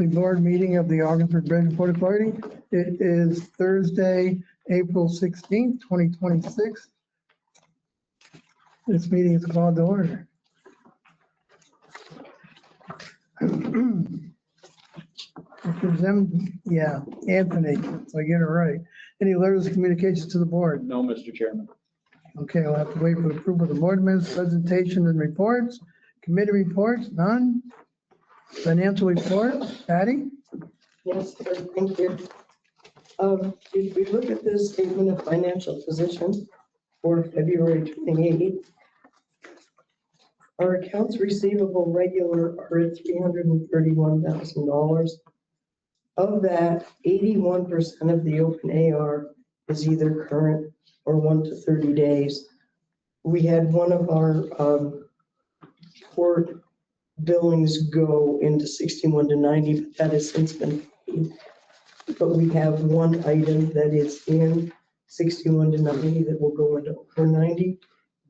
monthly board meeting of the Augsburg Bridge Port Authority. It is Thursday, April 16th, 2026. This meeting is called to order. Yeah, Anthony, so I get it right. Any letters of communications to the board? No, Mr. Chairman. Okay, I'll have to wait for the approval of the board minutes, presentation and reports, committee reports, none. Financial report, Patty? Yes, sir, thank you. If we look at this statement of financial position for February 28th, our accounts receivable regular are at $331,000. Of that, 81% of the open AR is either current or 1 to 30 days. We had one of our port billings go into 61 to 90, but that has since been paid. But we have one item that is in 61 to 90 that will go into over 90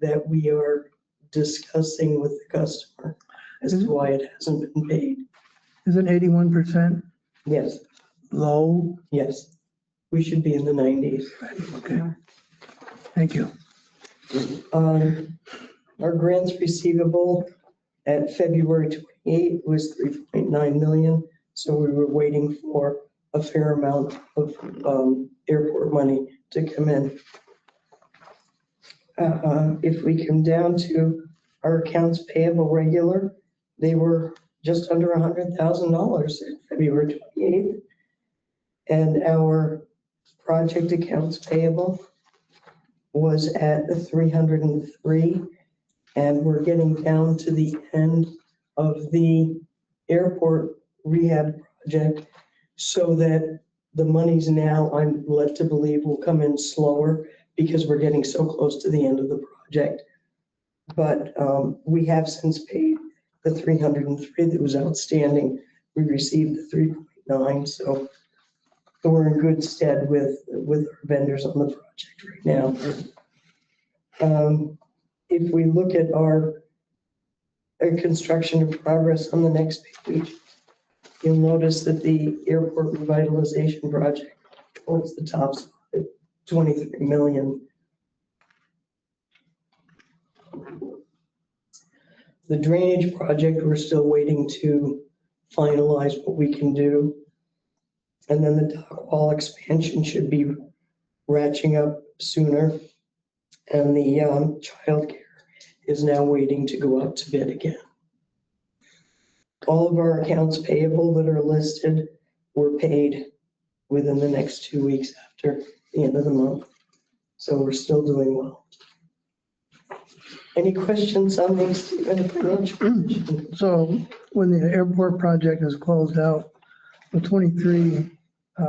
that we are discussing with the customer as to why it hasn't been paid. Isn't 81% Yes, low? yes. We should be in the 90s. Okay, thank you. Our grants receivable at February 28 was 3.9 million. So we were waiting for a fair amount of airport money to come in. If we come down to our accounts payable regular, they were just under $100,000 at February 28th. And our project accounts payable was at 303. And we're getting down to the end of the airport rehab project so that the monies now, I'm led to believe, will come in slower because we're getting so close to the end of the project. But we have since paid the 303 that was outstanding. We received the 3.9, so we're in good stead with our vendors on the project right now. If we look at our construction in progress on the next page, you'll notice that the airport revitalization project holds the top spot at 23 million. The drainage project, we're still waiting to finalize what we can do. And then the dock wall expansion should be ratcheting up sooner. And the childcare is now waiting to go out to bid again. All of our accounts payable that are listed were paid within the next 2 weeks after the end of the month. So we're still doing well. Any questions on these statement of financial position? So when the airport project is closed out, the 23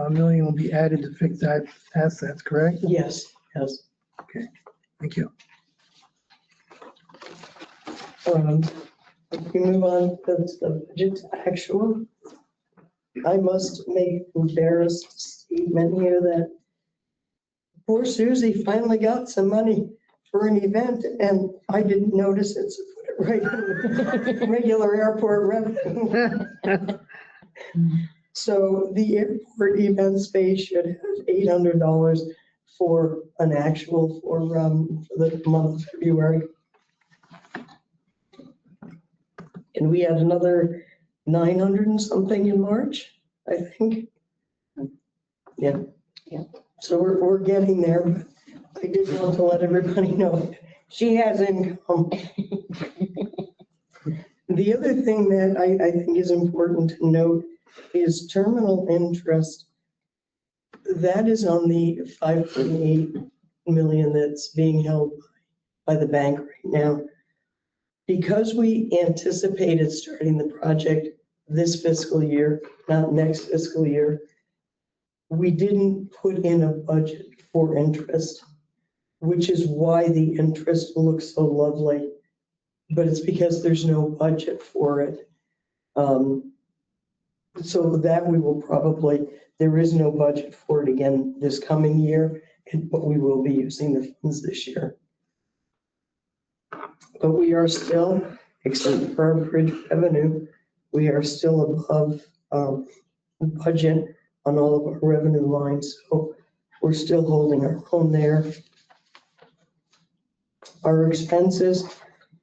million will be added to fix that assets, correct? Yes, yes. Okay, thank you. If we move on to the budget to actual, I must make an embarrassed statement here that poor Susie finally got some money for an event and I didn't notice it, so put it right in the regular airport revenue. So the airport event space should have $800 for an actual for the month of February. And we had another 900 and something in March, I think. Yeah. So we're getting there, but I did want to let everybody know she has income. The other thing that I think is important to note is terminal interest. That is on the 5.8 million that's being held by the bank right now. Because we anticipated starting the project this fiscal year, not next fiscal year, we didn't put in a budget for interest, which is why the interest looks so lovely. But it's because there's no budget for it. So that we will probably, there is no budget for it again this coming year, but we will be using the funds this year. But we are still, except for our bridge revenue, we are still above budget on all of our revenue lines. So we're still holding our own there. Our expenses,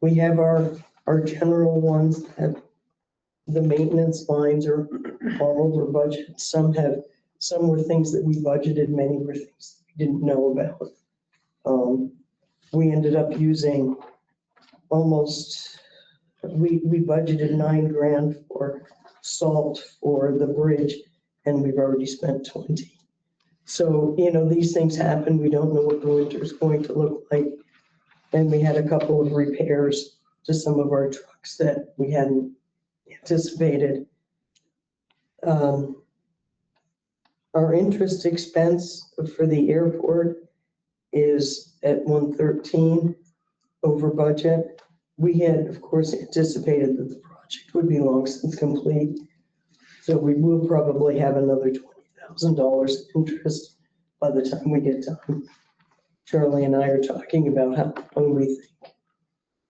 we have our general ones that the maintenance lines are all over budget. Some were things that we budgeted, many were things that we didn't know about. We ended up using we budgeted $9,000 for salt for the bridge, and we've already spent 20. So, these things happen. We don't know what the winter is going to look like. And we had a couple of repairs to some of our trucks that we hadn't anticipated. Our interest expense for the airport is at 113 over budget. We had, of course, anticipated that the project would be long since complete. So we will probably have another $20,000 interest by the time we get done. Charlie and I are talking about how long we think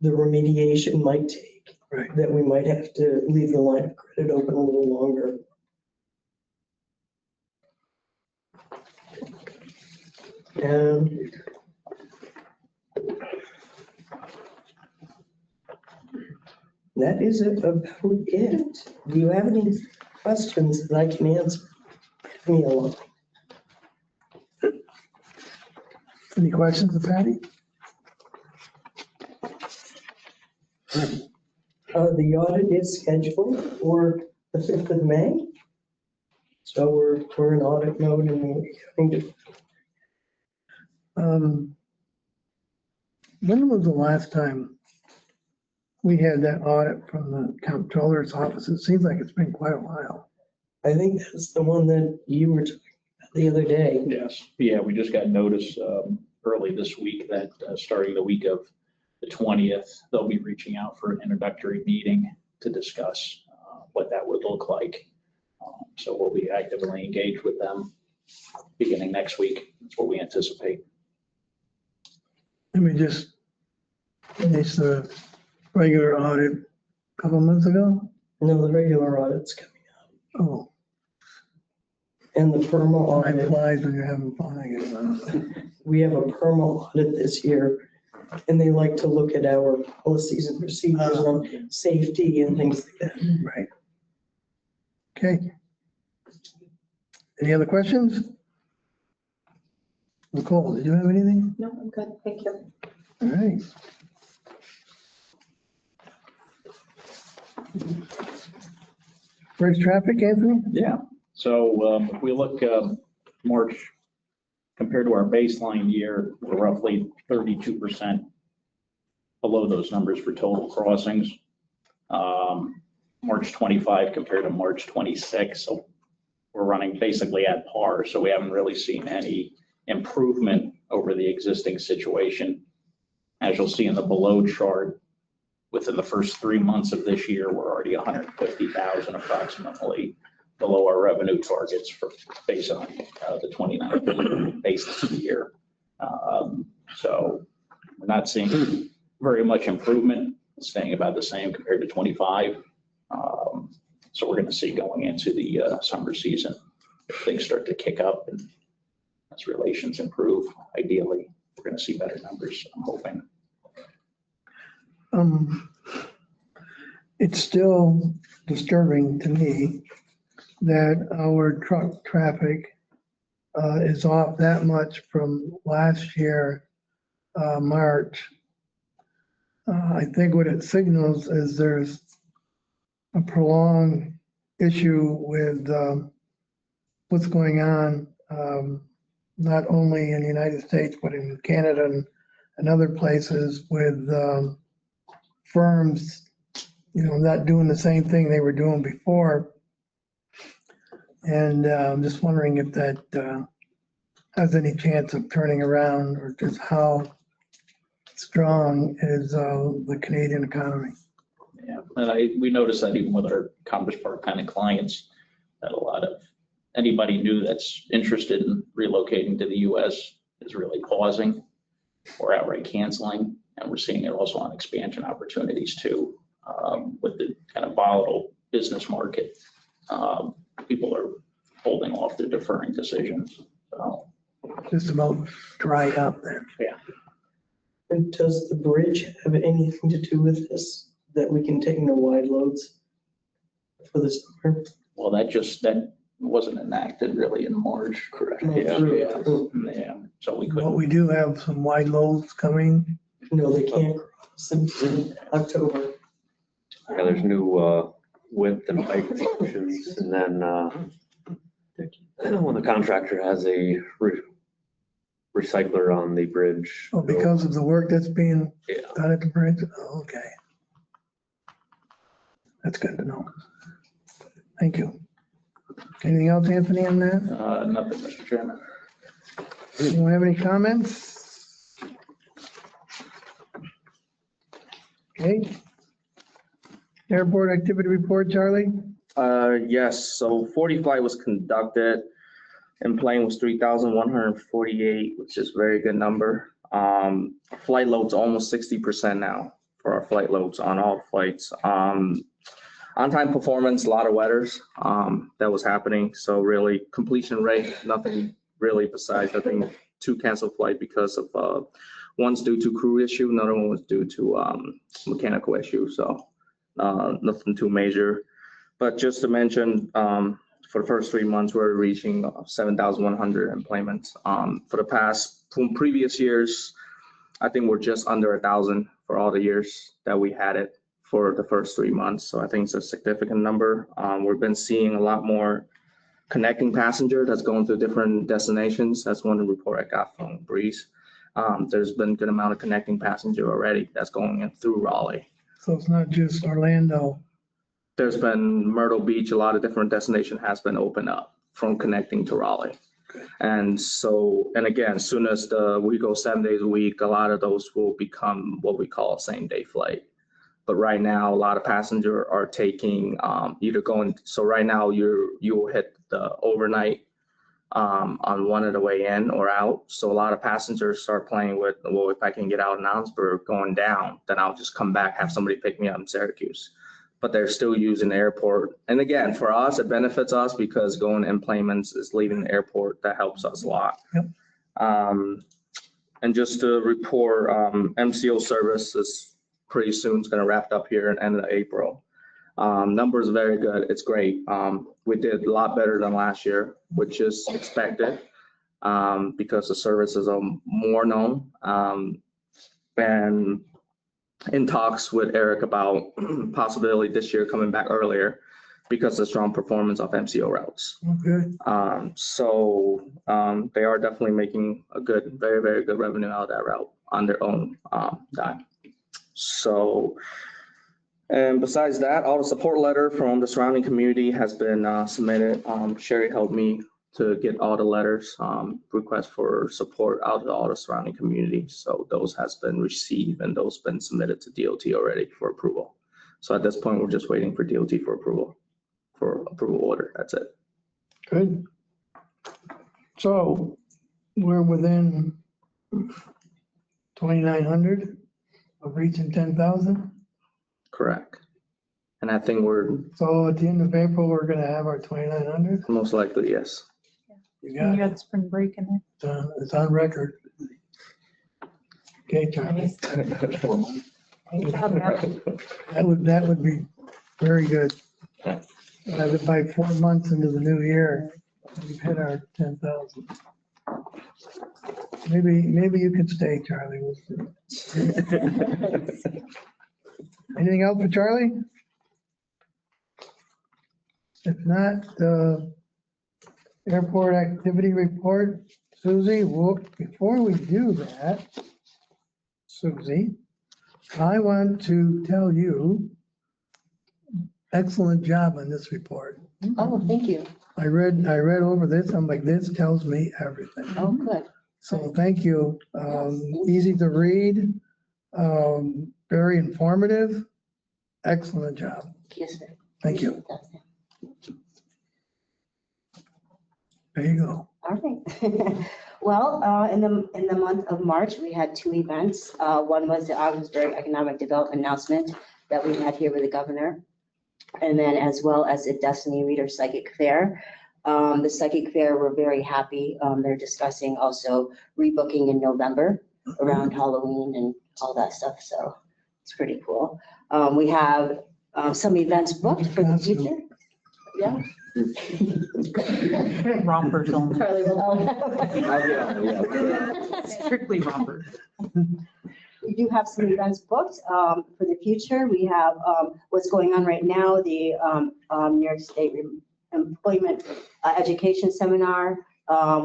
the remediation might take. Right. That we might have to leave the line of credit open a little longer. And that is about it. Do you have any questions that I can answer? Give me a line. Any questions of Patty? The audit is scheduled for the 5th of May. So we're in audit mode and we're going to. When was the last time we had that audit from the comptroller's office? It seems like it's been quite a while. I think that's the one that you were talking about the other day. Yes, yeah, we just got notice early this week that starting the week of the 20th, they'll be reaching out for an introductory meeting to discuss what that would look like. So we'll be actively engaged with them beginning next week. That's what we anticipate. And we just finished the regular audit a couple months ago. No, the regular audit's coming up. Oh, And the PERMA time audit, flies when you're having fun, I guess. we have a PERMA audit this year. And they like to look at our policies and procedures on safety and things like that. Right. Okay. Any other questions? Nicole, did you have anything? No, I'm good, thank you. All right. Bridge traffic, Anthony? Yeah, so if we look March compared to our baseline year, we're roughly 32% below those numbers for total crossings. March 25 compared to March 26, so we're running basically at par. So we haven't really seen any improvement over the existing situation. As you'll see in the below chart, within the first 3 months of this year, we're already 150,000 approximately below our revenue targets for based on the 2019 basis of the year. So we're not seeing very much improvement, staying about the same compared to 25. So we're going to see going into the summer season, if things start to kick up and as relations improve, ideally, we're going to see better numbers, I'm hoping. It's still disturbing to me that our truck traffic is off that much from last year, March. I think what it signals is there's a prolonged issue with what's going on, not only in the United States, but in Canada and other places with firms, not doing the same thing they were doing before. And I'm just wondering if that has any chance of turning around, or just how strong is the Canadian economy. Yeah, and we noticed that even with our Commerce Park kind of clients, that a lot of anybody new that's interested in relocating to the US is really pausing or outright canceling. And we're seeing it also on expansion opportunities too, with the kind of volatile business market. people are holding off, they're deferring decisions. So, Just about dried up then. And does the bridge have anything to do with this, that we can take no wide loads for this summer? well, that wasn't enacted really in March, correct? No, Yeah, true, yeah. true. Yeah, so we But couldn't, we do have some wide loads coming. No, they can't cross in October. Yeah, there's new width and height restrictions, and then when the contractor has a recycler on the bridge. Oh, because of the work that's being Yeah. done at the bridge? Oh, okay. That's good to know. Thank you. Anything else, Anthony, on that? nothing, Mr. Chairman. Anyone have any comments? Okay. Airport activity report, Charlie? Yes, so 40 flight was conducted and plane was 3,148, which is a very good number. Flight loads almost 60% now for our flight loads on all flights. On-time performance, a lot of weathers that was happening. So really completion rate, nothing really besides, I think, 2 canceled flight because of one's due to crew issue, another one was due to mechanical issue. So nothing too major. But just to mention, for the first 3 months, we're reaching 7,100 employments. From previous years, I think we're just under 1,000 for all the years that we had it for the first 3 months. So I think it's a significant number. We've been seeing a lot more connecting passenger that's going to different destinations. That's one report I got from Breeze. There's been a good amount of connecting passenger already that's going in through Raleigh. So it's not just Orlando. There's been Myrtle Beach, a lot of different destination has been opened up from connecting to Raleigh. And so, and again, as soon as we go 7 days a week, a lot of those will become what we call a same day flight. But right now, a lot of passengers are taking either going, so right now you will hit the overnight on one of the way in or out. So a lot of passengers start playing with, well, if I can get out in Ellensburg going down, then I'll just come back, have somebody pick me up in Syracuse. But they're still using the airport. And again, for us, it benefits us because going in Playmans is leaving the airport. That helps us a lot. Yep. And just to report, MCO service is pretty soon. It's going to wrap up here at the end of April. Numbers very good. It's great. We did a lot better than last year, which is expected because the services are more known. And in talks with Eric about possibility this year coming back earlier because of the strong performance of MCO routes. Okay. So they are definitely making a good, very, very good revenue out of that route on their own dime. So, and besides that, all the support letter from the surrounding community has been submitted. Sherry helped me to get all the letters, requests for support out of all the surrounding community. So those has been received and those been submitted to DOT already for approval. So at this point, we're just waiting for DOT for approval order. That's it. Good. So we're within 2,900 of reaching 10,000. Correct. And I think we're So at the end of April, we're gonna have our 2,900. most likely, yes. You You got it. had spring break in there. It's on record. Okay, Charlie. That would be very good. By 4 months into the new year, we've hit our 10,000. Maybe you can stay, Charlie. We'll see. Anything else for Charlie? If not, airport activity report, Susie, before we do that, Susie, I want to tell you, excellent job on this report. Oh, thank you. I read over this, I'm like, this tells me everything. Oh, good. So thank you. Easy to read, very informative, excellent job. Yes, sir. Thank you. There you go. All right. Well, in the month of March, we had 2 events. One was the Augsburg Economic Development announcement that we had here with the governor. And then as well as a Destiny Reader Psychic Fair. The Psychic Fair, we're very happy. They're discussing also rebooking in November around Halloween and all that stuff. So it's pretty cool. We have some events booked for the future. Yeah. Rompers only, Charlie will. strictly rompers. We do have some events booked for the future. We have what's going on right now, the New York State Employment Education Seminar.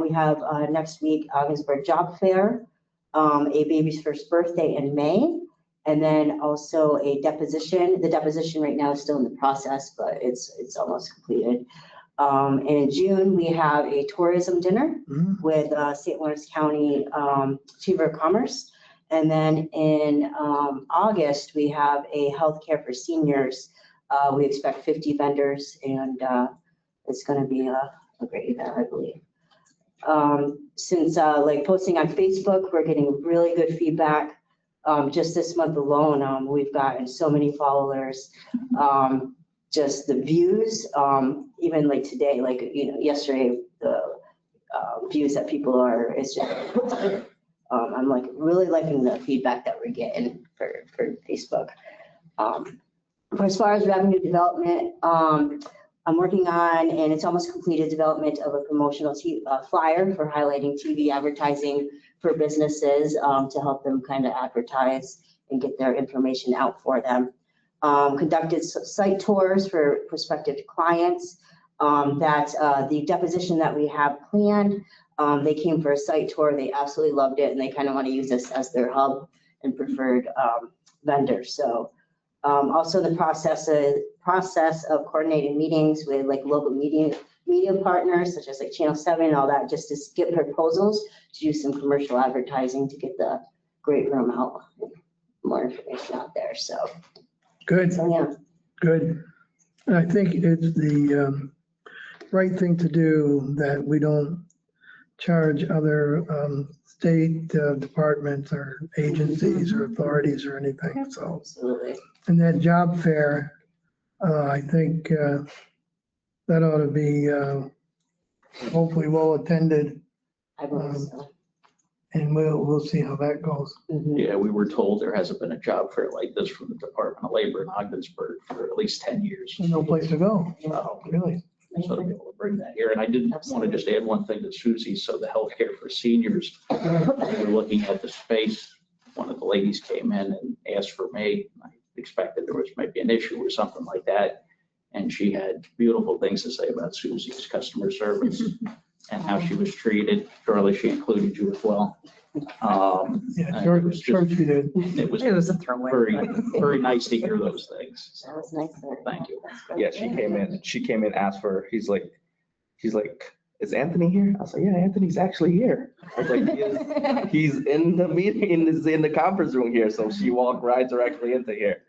We have next week, Augsburg Job Fair, a baby's first birthday in May, and then also a deposition. The deposition right now is still in the process, but it's almost completed. And in June, we have a tourism dinner with St. Lawrence County Chamber of Commerce. And then in August, we have a healthcare for seniors. We expect 50 vendors, and it's going to be a great event, I believe. Since like posting on Facebook, we're getting really good feedback. Just this month alone, we've gotten so many followers. Just the views, even like today, like, yesterday, the views that people are, it's just, I'm like really liking the feedback that we're getting for Facebook. As far as revenue development, I'm working on, and it's almost completed, development of a promotional flyer for highlighting TV advertising for businesses to help them kind of advertise and get their information out for them. Conducted site tours for prospective clients. The deposition that we have planned, they came for a site tour. They absolutely loved it, and they kind of want to use this as their hub and preferred vendor. So also the process of coordinating meetings with like local media partners, such as like Channel 7 and all that, just to get proposals to do some commercial advertising to get the great room out, more information out there. So. Good, So, yeah. good. And I think it's the right thing to do that we don't charge other state departments or agencies or authorities or anything, so. Absolutely. And that job fair, I think that ought to be hopefully well attended, I believe so. and we'll see how that goes. Mhm. Yeah, we were told there hasn't been a job fair like this from the Department of Labor in Ogdensburg for at least 10 years. There's no place to go, really. So to be able to bring that here, and I did want to just add one thing to Susie. So the healthcare for seniors, we're looking at the space. One of the ladies came in and asked for me. I expected there was maybe an issue or something like that. And she had beautiful things to say about Susie's customer service and how she was treated. Charlie, she included you as well. Yeah, It sure, was sure just- she did. It was It was a throwaway. very, very nice to hear those things. That was nice. Thank you. That's great. Yeah, she came in, asked for, she's like, is Anthony here? I was like, yeah, Anthony's actually here. I was like, he's in the meeting, is in the conference room here. So she walked right directly into here.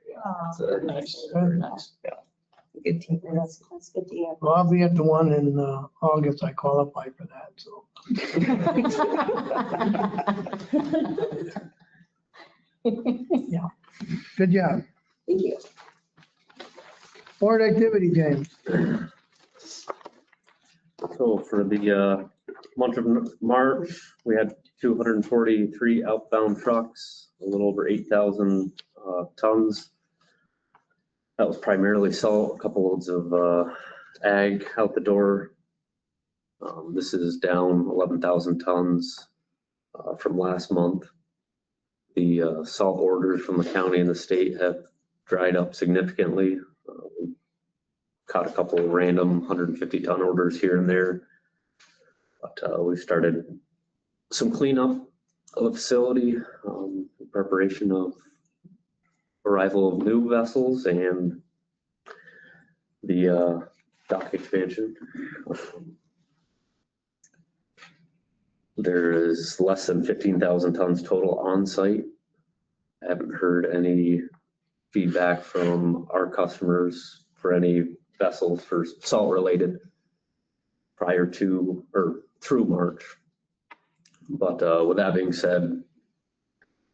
So Very nice, very nice. Good team. That's good to hear. Well, I'll be at the one in August. I qualify for that, so. Yeah, good job. Thank you. Board activity, James. So for the month of March, we had 243 outbound trucks, a little over 8,000 tons. That was primarily salt, a couple loads of ag out the door. This is down 11,000 tons from last month. The salt orders from the county and the state have dried up significantly. We caught a couple of random 150-ton orders here and there. But we started some cleanup of the facility in preparation of arrival of new vessels and the dock expansion. There is less than 15,000 tons total on site. I haven't heard any feedback from our customers for any vessels for salt related prior to or through March. But with that being said,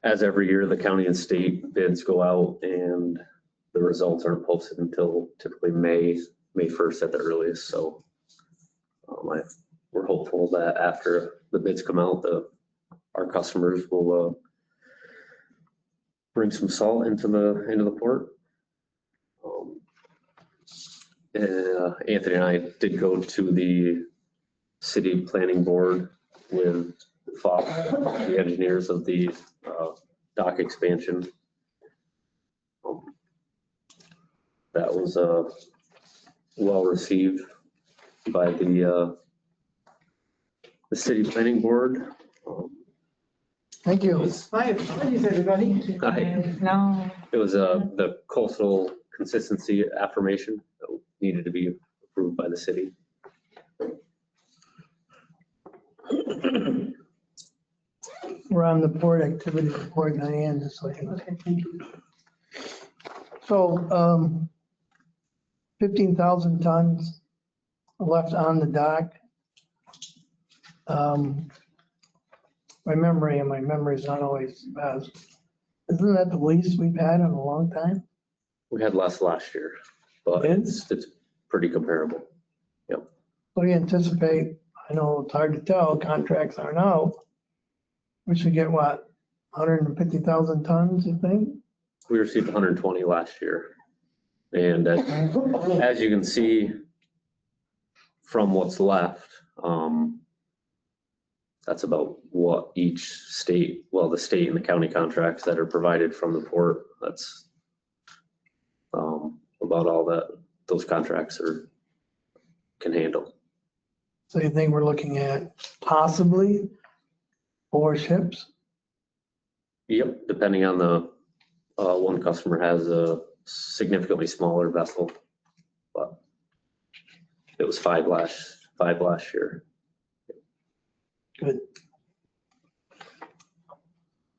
as every year, the county and state bids go out and the results aren't posted until typically May 1st at the earliest. So we're hopeful that after the bids come out, our customers will bring some salt into the port. Anthony and I did go to the city planning board with the engineers of the dock expansion. That was well received by the city planning board. Thank you. Hi, apologies, everybody. No. It was the coastal consistency affirmation that needed to be approved by the city. We're on the port activity report, Diane, just so you know. Okay, thank you. So 15,000 tons left on the dock. My memory is not always the best. Isn't that the least we've had in a long time? We had less last year, but it's pretty comparable. What do you anticipate? I know it's hard to tell, contracts aren't out. We should get what, 150,000 tons, you think? We received 120 last year. And as you can see from what's left, that's about what each state, well, the state and the county contracts that are provided from the port, that's about all that those contracts can handle. So you think we're looking at possibly 4 ships? Yep, depending on the, one customer has a significantly smaller vessel, but it was 5 last year. Good.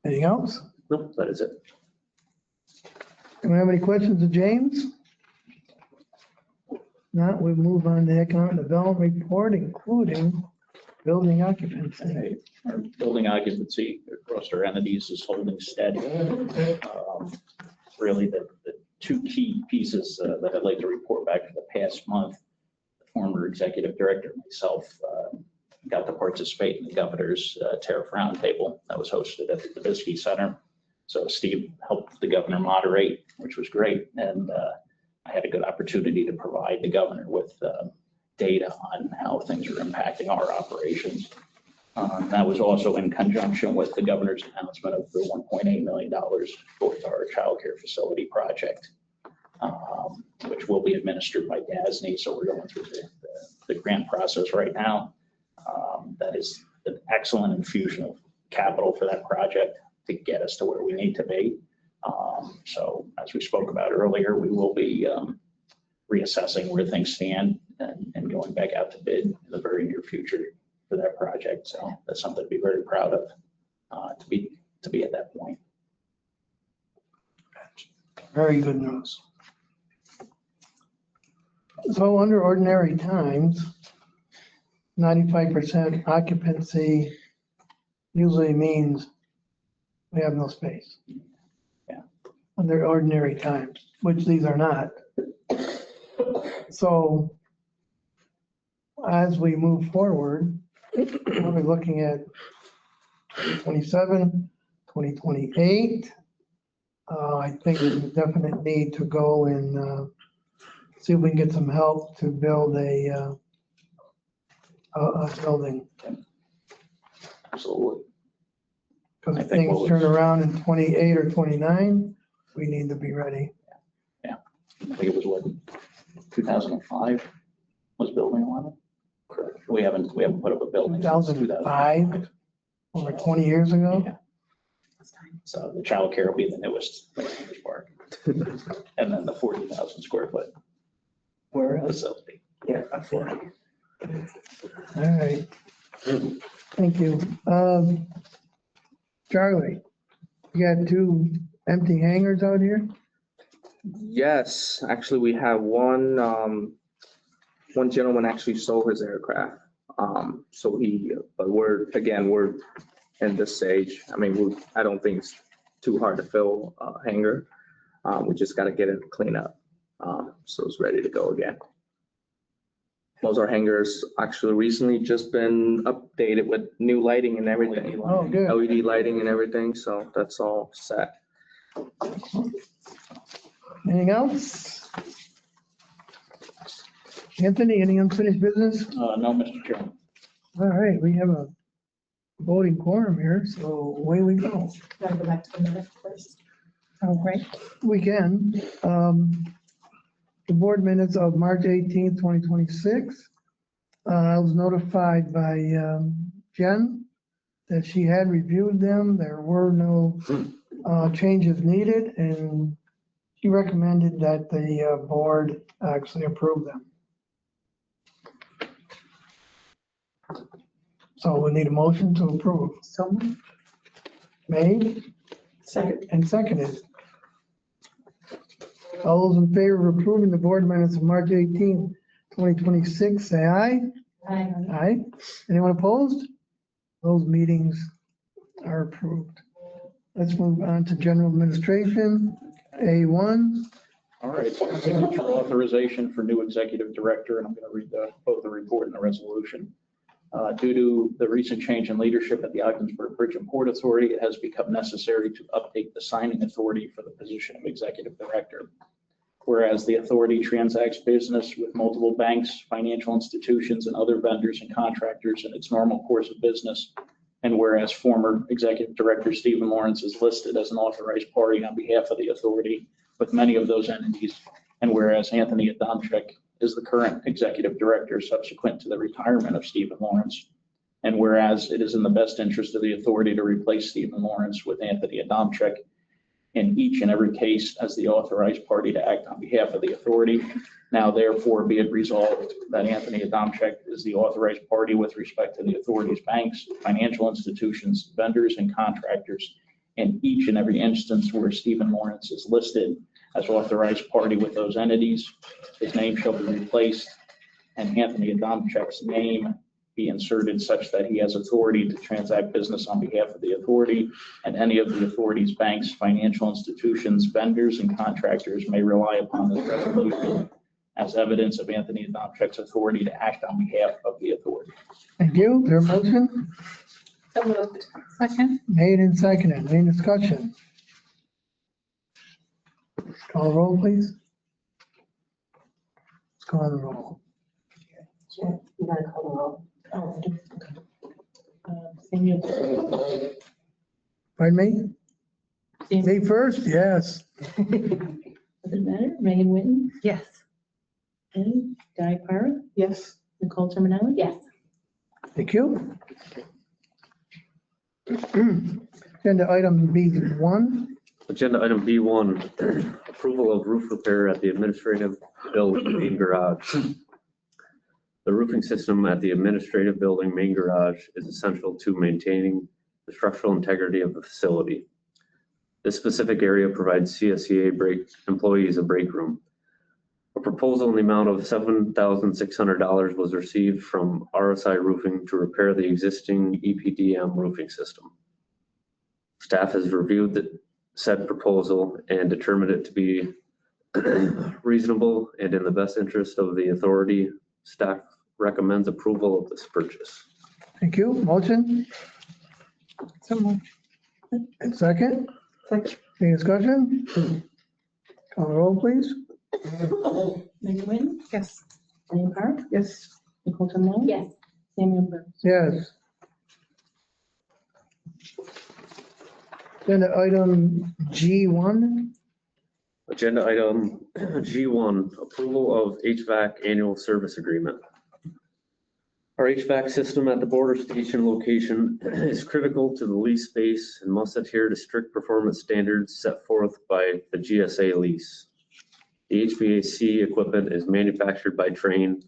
Anything else? Nope, that is it. Do we have any questions of James? Not, we move on to economic development report, including building occupancy. Our building occupancy across our entities is holding steady. Really, the 2 key pieces that I'd like to report back for the past month, the former executive director and myself got to participate in the governor's tariff roundtable that was hosted at the Bisbee Center. So Steve helped the governor moderate, which was great. And I had a good opportunity to provide the governor with data on how things are impacting our operations. That was also in conjunction with the governor's announcement of the $1.8 million towards our child care facility project, which will be administered by DASNY. So we're going through the grant process right now. That is an excellent infusion of capital for that project to get us to where we need to be. So as we spoke about earlier, we will be reassessing where things stand and going back out to bid in the very near future for that project. So that's something to be very proud of, to be at that point. Very good news. So under ordinary times, 95% occupancy usually means we have no space. Yeah. Under ordinary times, which these are not. So as we move forward, we'll be looking at 2027, 2028. I think there's a definite need to go and see if we can get some help to build a building. Absolutely. Because I if think things turn around in 28 or 29, we need to be ready. I think it was what, 2005 was building 11? Correct. We haven't put up a building. since 2005, over 20 years ago. Yeah. So the child care will be the newest park. And then the 40,000 square foot facility. Yeah. All right. Thank you. Charlie, you got 2 empty hangars out here? Yes, actually, we have one gentleman actually sold his aircraft. So but we're in this stage. I mean, I don't think it's too hard to fill a hangar. We just got to get it cleaned up. So it's ready to go again. Most of our hangars actually recently just been updated with new lighting and everything. Oh, good. LED lighting and everything, so that's all set. Anything else? Anthony, any unfinished business? No, Mr. Chairman. All right, we have a voting quorum here, so away we go. Gotta go back to the minute first. Oh, great. We can. The board minutes of March 18th, 2026. I was notified by Jen that she had reviewed them. There were no changes needed, and she recommended that the board actually approve them. So we need a motion to approve. So Made Second. and seconded. All those in favor of approving the board minutes of March 18th, 2026, say aye. Aye. Aye. Anyone opposed? Those meetings are approved. Let's move on to general administration, A1. All right, signature authorization for new executive director, and I'm going to read both the report and the resolution. Due to the recent change in leadership at the Ogdensburg Bridge and Port Authority, it has become necessary to update the signing authority for the position of executive director. Whereas the authority transacts business with multiple banks, financial institutions, and other vendors and contractors in its normal course of business. And whereas former executive director Stephen Lawrence is listed as an authorized party on behalf of the authority with many of those entities. And whereas Anthony Adamczyk is the current executive director subsequent to the retirement of Stephen Lawrence. And whereas it is in the best interest of the authority to replace Stephen Lawrence with Anthony Adamczyk in each and every case as the authorized party to act on behalf of the authority. Now therefore be it resolved that Anthony Adamczyk is the authorized party with respect to the authority's banks, financial institutions, vendors, and contractors in each and every instance where Stephen Lawrence is listed as authorized party with those entities. His name shall be replaced and Anthony Adamczyk's name be inserted such that he has authority to transact business on behalf of the authority, and any of the authority's banks, financial institutions, vendors, and contractors may rely upon this resolution as evidence of Anthony Adamczyk's authority to act on behalf of the authority. Thank you. Is there a motion? So moved. Second. Made and seconded. Any discussion? Call the roll, please. Let's call the roll. You gotta call the roll. Samuel. Pardon me? Me first? Yes. Does it matter? Megan Whitten, Yes. and Guy Parra, Yes. Nicole Terminelli? Yes. Thank you. Agenda item B1. Agenda item B1, approval of roof repair at the administrative building main garage. The roofing system at the administrative building main garage is essential to maintaining the structural integrity of the facility. This specific area provides CSEA employees a break room. A proposal in the amount of $7,600 was received from RSI Roofing to repair the existing EPDM roofing system. Staff has reviewed the said proposal and determined it to be reasonable and in the best interest of the authority. Staff recommends approval of this purchase. Thank you. Motion? So moved. And second? Second. Any discussion? Call the roll, please. Megan Whitten, Yes. Diane Parra, Yes. Nicole Terminelli? Yes. Samuel Burns. Yes. Agenda item G1. Agenda item G1, approval of HVAC annual service agreement. Our HVAC system at the border station location is critical to the lease space and must adhere to strict performance standards set forth by the GSA lease. The HVAC equipment is manufactured by Trane.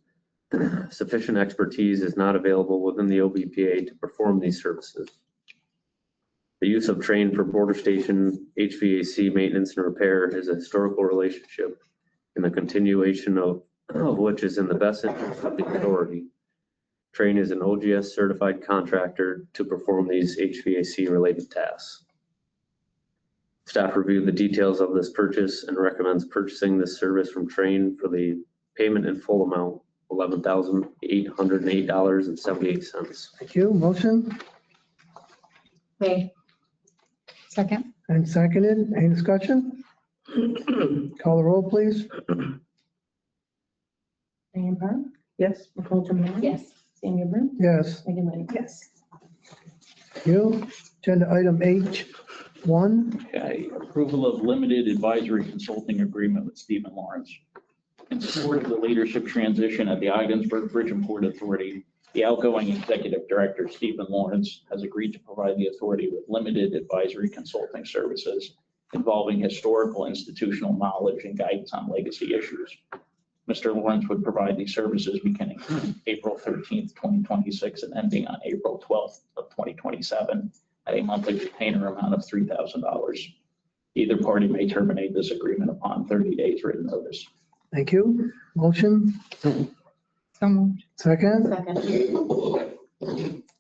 Sufficient expertise is not available within the OBPA to perform these services. The use of Trane for border station HVAC maintenance and repair is a historical relationship, and the continuation of which is in the best interest of the authority. Trane is an OGS certified contractor to perform these HVAC related tasks. Staff reviewed the details of this purchase and recommends purchasing this service from Train for the payment in full amount, $11,808.78. Thank you. Motion May. Second. and seconded. Any discussion? Call the roll, please. Diane Park, Yes. Nicole Terminelli. Yes. Sammy Burns, Yes. Megan Wynn. Yes. Thank you. Agenda item H1. Okay, approval of limited advisory consulting agreement with Stephen Lawrence. In support of the leadership transition at the Ogdensburg Bridge and Port Authority, the outgoing executive director, Stephen Lawrence, has agreed to provide the authority with limited advisory consulting services involving historical institutional knowledge and guidance on legacy issues. Mr. Lawrence would provide these services beginning April 13th, 2026 and ending on April 12th of 2027 at a monthly retainer amount of $3,000. Either party may terminate this agreement upon 30 days written notice. Thank you. Motion, So moved. second, Second.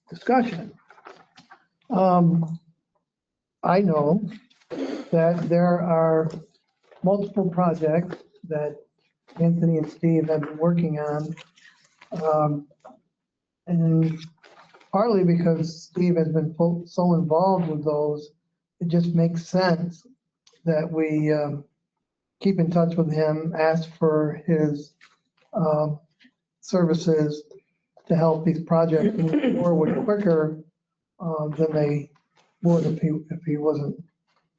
discussion. I know that there are multiple projects that Anthony and Steve have been working on. And partly because Steve has been so involved with those, it just makes sense that we keep in touch with him, ask for his services to help these projects move forward quicker than they would if he wasn't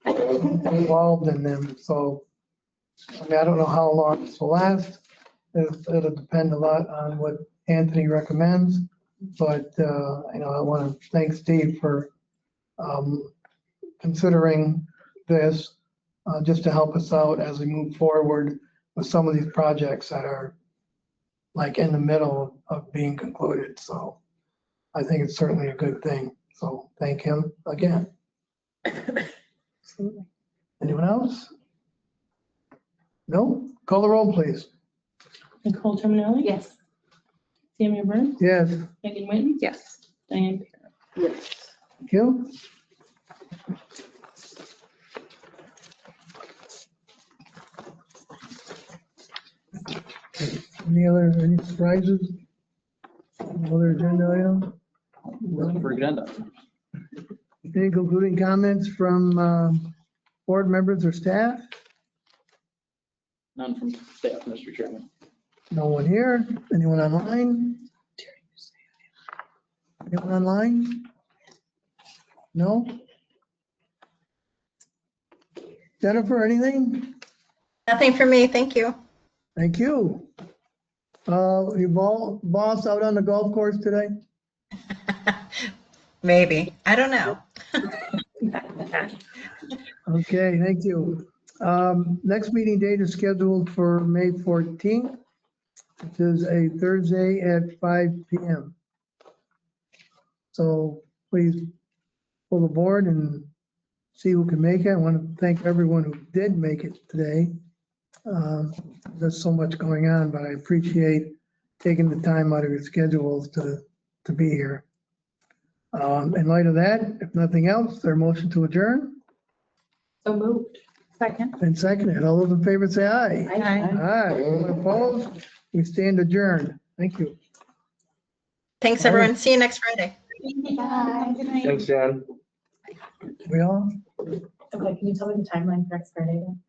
involved in them. So, I mean, I don't know how long this will last. It'll depend a lot on what Anthony recommends. But, I want to thank Steve for considering this just to help us out as we move forward with some of these projects that are like in the middle of being concluded. So I think it's certainly a good thing. So thank him again. Absolutely. Anyone else? No? Call the roll, please. Nicole Terminelli. Yes. Sammy Burns, Yes, Megan Wynn, Yes. Diane Park. Yes. thank you. Any surprises? Other agenda item? Looking for agenda. Any concluding comments from board members or staff? None from staff, Mr. Chairman. No one here? Anyone online? Anyone online? No? Jennifer, anything? Nothing for me, thank you. Thank you. Your boss out on the golf course today? Maybe, I don't know. Okay, thank you. Next meeting date is scheduled for May 14th, which is a Thursday at 5 PM. So please pull the board and see who can make it. I want to thank everyone who did make it today. There's so much going on, but I appreciate taking the time out of your schedules to be here. In light of that, if nothing else, their motion to adjourn So moved. Second. and seconded. All those in favor say aye. Aye. Aye. Anyone opposed? We stand adjourned. Thank you. Thanks, everyone. See you next Friday. Bye. Good night. Thanks, Jen. We all? Okay, can you tell me the timeline for next Friday then?